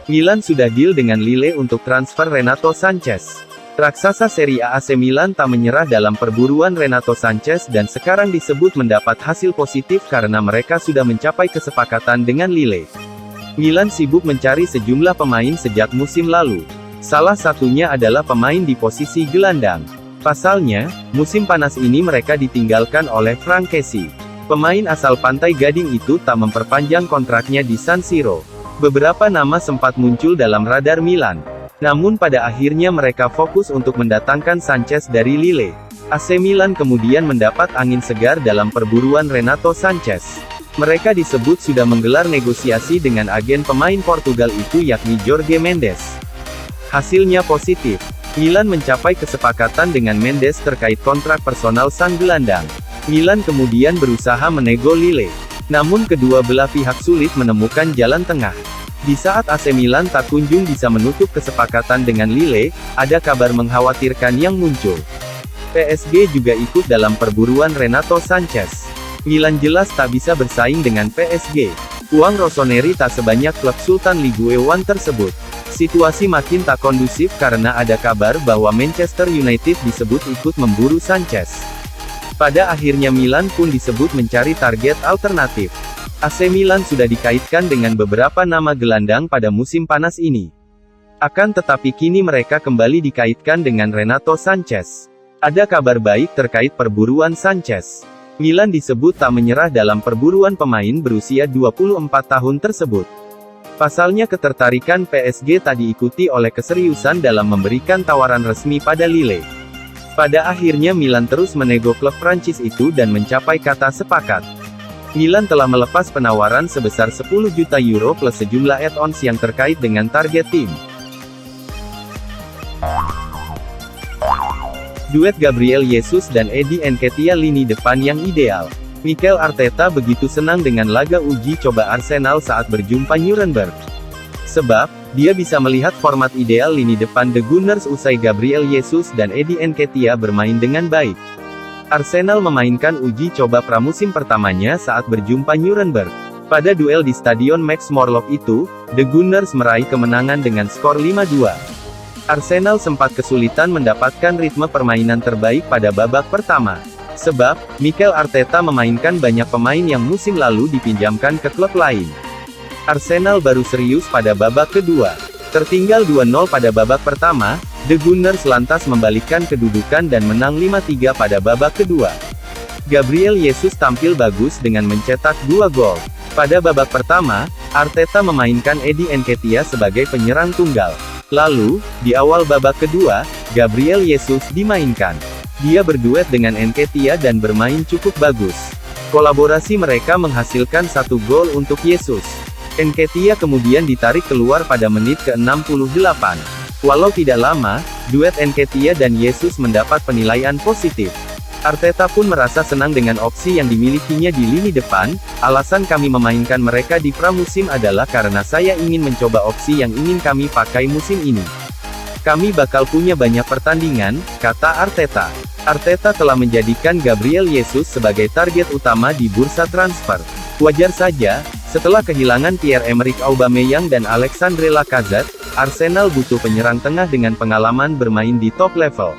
Milan sudah deal dengan Lille untuk transfer Renato Sanches. Raksasa Serie A AC Milan tak menyerah dalam perburuan Renato Sanches dan sekarang disebut mendapat hasil positif karena mereka sudah mencapai kesepakatan dengan Lille. Milan sibuk mencari sejumlah pemain sejak musim lalu. Salah satunya adalah pemain di posisi gelandang. Pasalnya, musim panas ini mereka ditinggalkan oleh Frank Kessie. Pemain asal Pantai Gading itu tak memperpanjang kontraknya di San Siro. Beberapa nama sempat muncul dalam radar Milan. Namun pada akhirnya mereka fokus untuk mendatangkan Sanches dari Lille. AC Milan kemudian mendapat angin segar dalam perburuan Renato Sanches. Mereka disebut sudah menggelar negosiasi dengan agen pemain Portugal itu yakni Jorge Mendes. Hasilnya positif. Milan mencapai kesepakatan dengan Mendes terkait kontrak personal sang gelandang. Milan kemudian berusaha menego Lille. Namun kedua belah pihak sulit menemukan jalan tengah. Di saat AC Milan tak kunjung bisa menutup kesepakatan dengan Lille, ada kabar mengkhawatirkan yang muncul. PSG juga ikut dalam perburuan Renato Sanches. Milan jelas tak bisa bersaing dengan PSG. Uang Rossoneri tak sebanyak klub Sultan Ligue 1 tersebut. Situasi makin tak kondusif karena ada kabar bahwa Manchester United disebut ikut memburu Sanches. Pada akhirnya Milan pun disebut mencari target alternatif. AC Milan sudah dikaitkan dengan beberapa nama gelandang pada musim panas ini. Akan tetapi kini mereka kembali dikaitkan dengan Renato Sanches. Ada kabar baik terkait perburuan Sanches. Milan disebut tak menyerah dalam perburuan pemain berusia 24 tahun tersebut. Pasalnya ketertarikan PSG tak diikuti oleh keseriusan dalam memberikan tawaran resmi pada Lille. Pada akhirnya Milan terus menego klub Prancis itu dan mencapai kata sepakat. Milan telah melepas penawaran sebesar 10 juta euro plus sejumlah add-ons yang terkait dengan target tim. Duet Gabriel Jesus dan Eddie Nketiah lini depan yang ideal. Mikel Arteta begitu senang dengan laga uji coba Arsenal saat berjumpa Nuremberg. Sebab, dia bisa melihat format ideal lini depan The Gunners usai Gabriel Jesus dan Eddie Nketiah bermain dengan baik. Arsenal memainkan uji coba pramusim pertamanya saat berjumpa Nuremberg. Pada duel di Stadion Max Morlock itu, The Gunners meraih kemenangan dengan skor 5-2. Arsenal sempat kesulitan mendapatkan ritme permainan terbaik pada babak pertama. Sebab, Mikel Arteta memainkan banyak pemain yang musim lalu dipinjamkan ke klub lain. Arsenal baru serius pada babak kedua. Tertinggal 2-0 pada babak pertama, The Gunners lantas membalikkan kedudukan dan menang 5-3 pada babak kedua. Gabriel Jesus tampil bagus dengan mencetak 2 gol. Pada babak pertama, Arteta memainkan Eddie Nketiah sebagai penyerang tunggal. Lalu, di awal babak kedua, Gabriel Jesus dimainkan. Dia berduet dengan Nketiah dan bermain cukup bagus. Kolaborasi mereka menghasilkan 1 gol untuk Jesus. Nketiah kemudian ditarik keluar pada menit ke-68. Walau tidak lama, duet Nketiah dan Jesus mendapat penilaian positif. Arteta pun merasa senang dengan opsi yang dimilikinya di lini depan. Alasan kami memainkan mereka di pramusim adalah karena saya ingin mencoba opsi yang ingin kami pakai musim ini. Kami bakal punya banyak pertandingan, kata Arteta. Arteta telah menjadikan Gabriel Jesus sebagai target utama di bursa transfer. Wajar saja, setelah kehilangan Pierre-Emerick Aubameyang dan Alexandre Lacazette, Arsenal butuh penyerang tengah dengan pengalaman bermain di top level.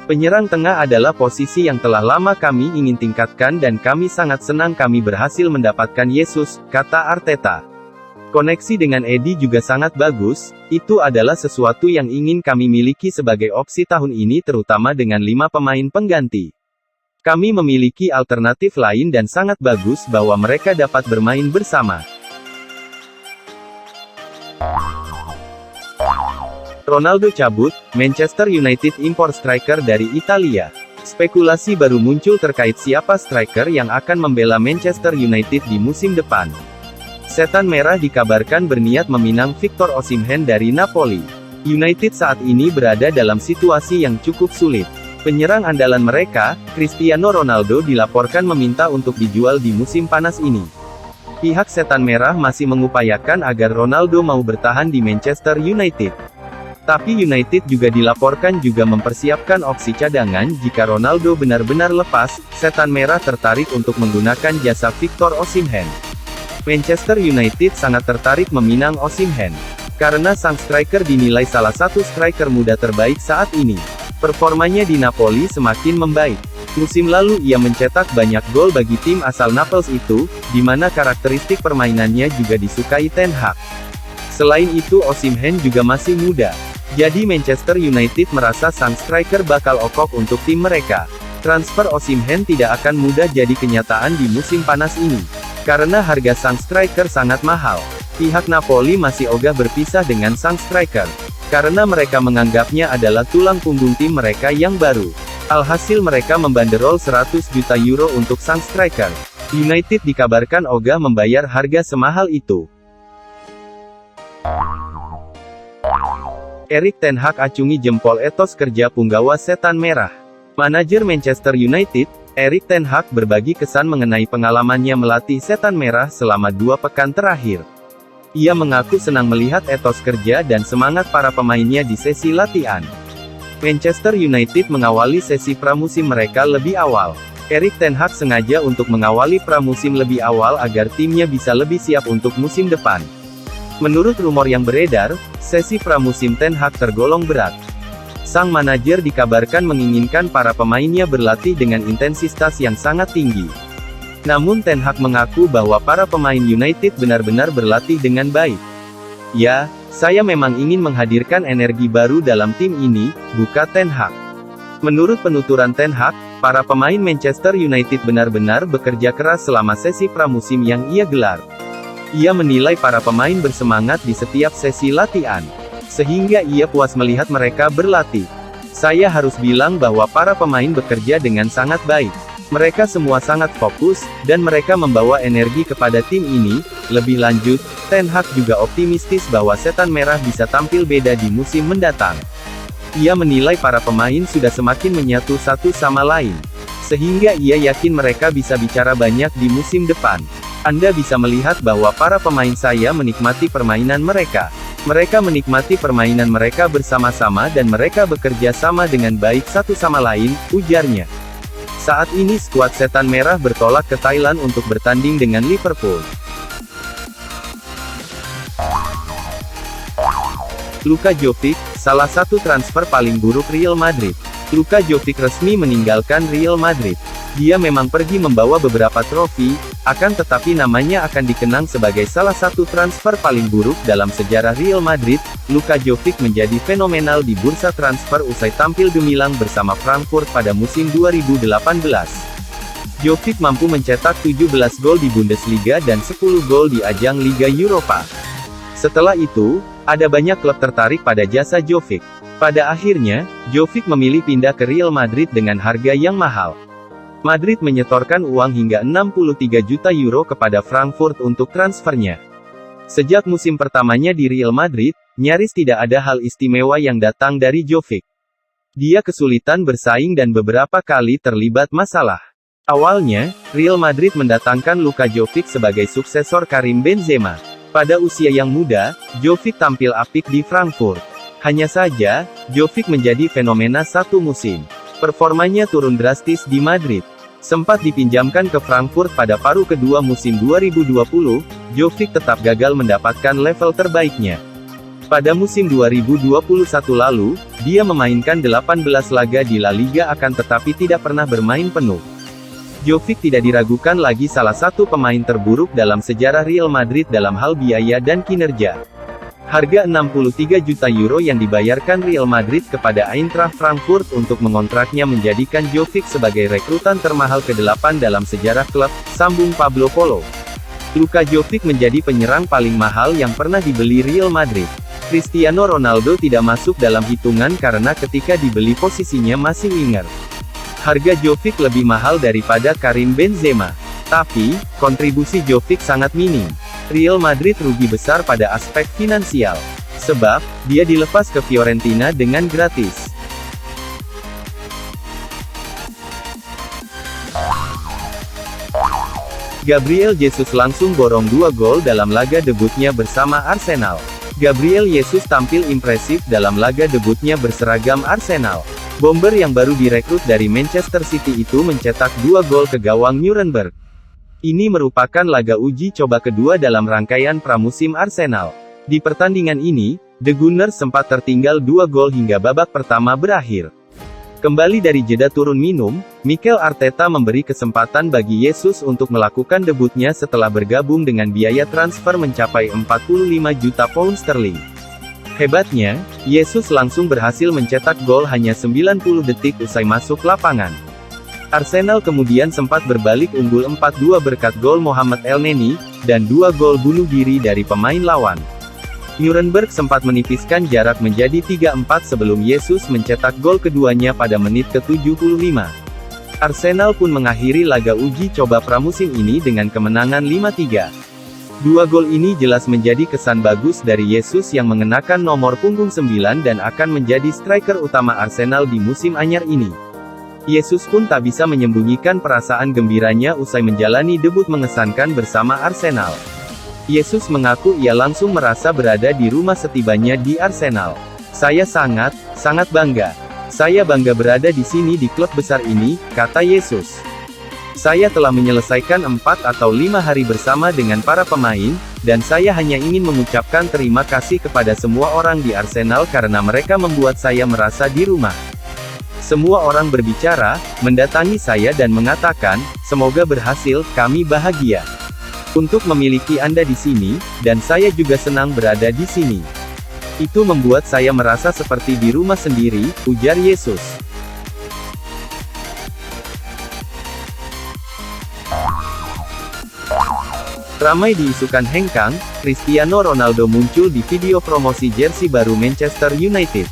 Penyerang tengah adalah posisi yang telah lama kami ingin tingkatkan dan kami sangat senang kami berhasil mendapatkan Jesus, kata Arteta. Koneksi dengan Eddie juga sangat bagus, itu adalah sesuatu yang ingin kami miliki sebagai opsi tahun ini terutama dengan 5 pemain pengganti. Kami memiliki alternatif lain dan sangat bagus bahwa mereka dapat bermain bersama. Ronaldo cabut, Manchester United impor striker dari Italia. Spekulasi baru muncul terkait siapa striker yang akan membela Manchester United di musim depan. Setan Merah dikabarkan berniat meminang Victor Osimhen dari Napoli. United saat ini berada dalam situasi yang cukup sulit. Penyerang andalan mereka, Cristiano Ronaldo dilaporkan meminta untuk dijual di musim panas ini. Pihak Setan Merah masih mengupayakan agar Ronaldo mau bertahan di Manchester United. Tapi United juga dilaporkan juga mempersiapkan opsi cadangan jika Ronaldo benar-benar lepas. Setan Merah tertarik untuk menggunakan jasa Victor Osimhen. Manchester United sangat tertarik meminang Osimhen. Karena sang striker dinilai salah satu striker muda terbaik saat ini. Performanya di Napoli semakin membaik. Musim lalu ia mencetak banyak gol bagi tim asal Naples itu, di mana karakteristik permainannya juga disukai Ten Hag. Selain itu Osimhen juga masih muda. Jadi Manchester United merasa sang striker bakal okok untuk tim mereka. Transfer Osimhen tidak akan mudah jadi kenyataan di musim panas ini. Karena harga sang striker sangat mahal. Pihak Napoli masih ogah berpisah dengan sang striker. Karena mereka menganggapnya adalah tulang punggung tim mereka yang baru. Alhasil mereka membanderol 100 juta euro untuk sang striker. United dikabarkan ogah membayar harga semahal itu. Erik ten Hag acungi jempol etos kerja punggawa setan merah. Manajer Manchester United, Erik ten Hag berbagi kesan mengenai pengalamannya melatih setan merah selama 2 pekan terakhir. Ia mengaku senang melihat etos kerja dan semangat para pemainnya di sesi latihan. Manchester United mengawali sesi pramusim mereka lebih awal. Erik ten Hag sengaja untuk mengawali pramusim lebih awal agar timnya bisa lebih siap untuk musim depan. Menurut rumor yang beredar, sesi pramusim ten Hag tergolong berat. Sang manajer dikabarkan menginginkan para pemainnya berlatih dengan intensitas yang sangat tinggi. Namun ten Hag mengaku bahwa para pemain United benar-benar berlatih dengan baik. "Ya, saya memang ingin menghadirkan energi baru dalam tim ini," buka ten Hag. Menurut penuturan ten Hag, para pemain Manchester United benar-benar bekerja keras selama sesi pramusim yang ia gelar. Ia menilai para pemain bersemangat di setiap sesi latihan. Sehingga ia puas melihat mereka berlatih. "Saya harus bilang bahwa para pemain bekerja dengan sangat baik. Mereka semua sangat fokus, dan mereka membawa energi kepada tim ini." Lebih lanjut, ten Hag juga optimistis bahwa setan merah bisa tampil beda di musim mendatang. Ia menilai para pemain sudah semakin menyatu satu sama lain. Sehingga ia yakin mereka bisa bicara banyak di musim depan. "Anda bisa melihat bahwa para pemain saya menikmati permainan mereka. Mereka menikmati permainan mereka bersama-sama dan mereka bekerja sama dengan baik satu sama lain," ujarnya. Saat ini skuad setan merah bertolak ke Thailand untuk bertanding dengan Liverpool. Luka Jovic, salah satu transfer paling buruk Real Madrid. Luka Jovic resmi meninggalkan Real Madrid. Dia memang pergi membawa beberapa trofi, akan tetapi namanya akan dikenang sebagai salah satu transfer paling buruk dalam sejarah Real Madrid. Luka Jovic menjadi fenomenal di bursa transfer usai tampil gemilang bersama Frankfurt pada musim 2018. Jovic mampu mencetak 17 gol di Bundesliga dan 10 gol di ajang Liga Eropa. Setelah itu, ada banyak klub tertarik pada jasa Jovic. Pada akhirnya, Jovic memilih pindah ke Real Madrid dengan harga yang mahal. Madrid menyetorkan uang hingga 63 juta euro kepada Frankfurt untuk transfernya. Sejak musim pertamanya di Real Madrid, nyaris tidak ada hal istimewa yang datang dari Jovic. Dia kesulitan bersaing dan beberapa kali terlibat masalah. Awalnya, Real Madrid mendatangkan Luka Jovic sebagai suksesor Karim Benzema. Pada usia yang muda, Jovic tampil apik di Frankfurt. Hanya saja, Jovic menjadi fenomena satu musim. Performanya turun drastis di Madrid. Sempat dipinjamkan ke Frankfurt pada paruh kedua musim 2020, Jovic tetap gagal mendapatkan level terbaiknya. Pada musim 2021 lalu, dia memainkan 18 laga di La Liga akan tetapi tidak pernah bermain penuh. Jovic tidak diragukan lagi salah satu pemain terburuk dalam sejarah Real Madrid dalam hal biaya dan kinerja. Harga 63 juta euro yang dibayarkan Real Madrid kepada Eintracht Frankfurt untuk mengontraknya menjadikan Jovic sebagai rekrutan termahal ke-8 dalam sejarah klub, sambung Pablo Polo. Luka Jovic menjadi penyerang paling mahal yang pernah dibeli Real Madrid. Cristiano Ronaldo tidak masuk dalam hitungan karena ketika dibeli posisinya masih winger. Harga Jovic lebih mahal daripada Karim Benzema. Tapi, kontribusi Jovic sangat minim. Real Madrid rugi besar pada aspek finansial. Sebab, dia dilepas ke Fiorentina dengan gratis. Gabriel Jesus langsung borong 2 gol dalam laga debutnya bersama Arsenal. Gabriel Jesus tampil impresif dalam laga debutnya berseragam Arsenal. Bomber yang baru direkrut dari Manchester City itu mencetak 2 gol ke gawang Nuremberg. Ini merupakan laga uji coba kedua dalam rangkaian pramusim Arsenal. Di pertandingan ini, The Gunners sempat tertinggal 2 gol hingga babak pertama berakhir. Kembali dari jeda turun minum, Mikel Arteta memberi kesempatan bagi Jesus untuk melakukan debutnya setelah bergabung dengan biaya transfer mencapai 45 juta pound sterling. Hebatnya, Jesus langsung berhasil mencetak gol hanya 90 detik usai masuk lapangan. Arsenal kemudian sempat berbalik unggul 4-2 berkat gol Mohamed Elneny, dan 2 gol bunuh diri dari pemain lawan. Nuremberg sempat menipiskan jarak menjadi 3-4 sebelum Jesus mencetak gol keduanya pada menit ke-75. Arsenal pun mengakhiri laga uji coba pramusim ini dengan kemenangan 5-3. 2 gol ini jelas menjadi kesan bagus dari Jesus yang mengenakan nomor punggung 9 dan akan menjadi striker utama Arsenal di musim anyar ini. Jesus pun tak bisa menyembunyikan perasaan gembiranya usai menjalani debut mengesankan bersama Arsenal. Jesus mengaku ia langsung merasa berada di rumah setibanya di Arsenal. "Saya sangat bangga. Saya bangga berada di sini di klub besar ini," kata Jesus. "Saya telah menyelesaikan 4 atau 5 hari bersama dengan para pemain, dan saya hanya ingin mengucapkan terima kasih kepada semua orang di Arsenal karena mereka membuat saya merasa di rumah. Semua orang berbicara, mendatangi saya dan mengatakan, 'Semoga berhasil, kami bahagia untuk memiliki Anda di sini, dan saya juga senang berada di sini. Itu membuat saya merasa seperti di rumah sendiri," ujar Jesus. Ramai diisukan hengkang, Cristiano Ronaldo muncul di video promosi jersey baru Manchester United.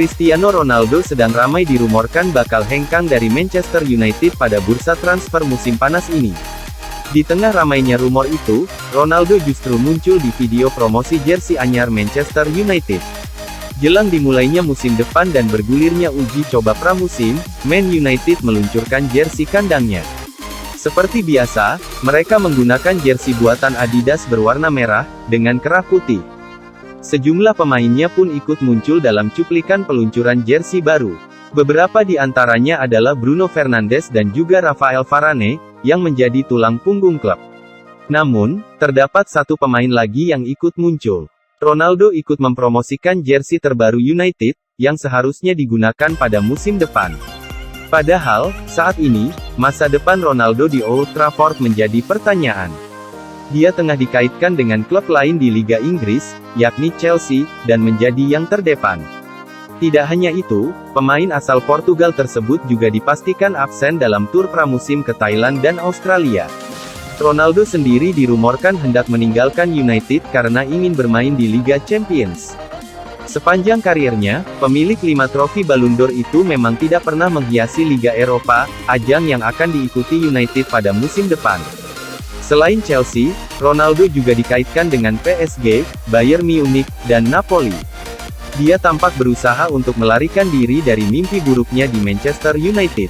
Cristiano Ronaldo sedang ramai dirumorkan bakal hengkang dari Manchester United pada bursa transfer musim panas ini. Di tengah ramainya rumor itu, Ronaldo justru muncul di video promosi jersey anyar Manchester United. Jelang dimulainya musim depan dan bergulirnya uji coba pramusim, Man United meluncurkan jersey kandangnya. Seperti biasa, mereka menggunakan jersey buatan Adidas berwarna merah, dengan kerah putih. Sejumlah pemainnya pun ikut muncul dalam cuplikan peluncuran jersey baru. Beberapa di antaranya adalah Bruno Fernandes dan juga Rafael Varane, yang menjadi tulang punggung klub. Namun, terdapat satu pemain lagi yang ikut muncul. Ronaldo ikut mempromosikan jersey terbaru United, yang seharusnya digunakan pada musim depan. Padahal, saat ini, masa depan Ronaldo di Old Trafford menjadi pertanyaan. Dia tengah dikaitkan dengan klub lain di Liga Inggris, yakni Chelsea, dan menjadi yang terdepan. Tidak hanya itu, pemain asal Portugal tersebut juga dipastikan absen dalam tur pramusim ke Thailand dan Australia. Ronaldo sendiri dirumorkan hendak meninggalkan United karena ingin bermain di Liga Champions. Sepanjang karirnya, pemilik 5 trofi Ballon d'Or itu memang tidak pernah menghiasi Liga Eropa, ajang yang akan diikuti United pada musim depan. Selain Chelsea, Ronaldo juga dikaitkan dengan PSG, Bayern Munich, dan Napoli. Dia tampak berusaha untuk melarikan diri dari mimpi buruknya di Manchester United.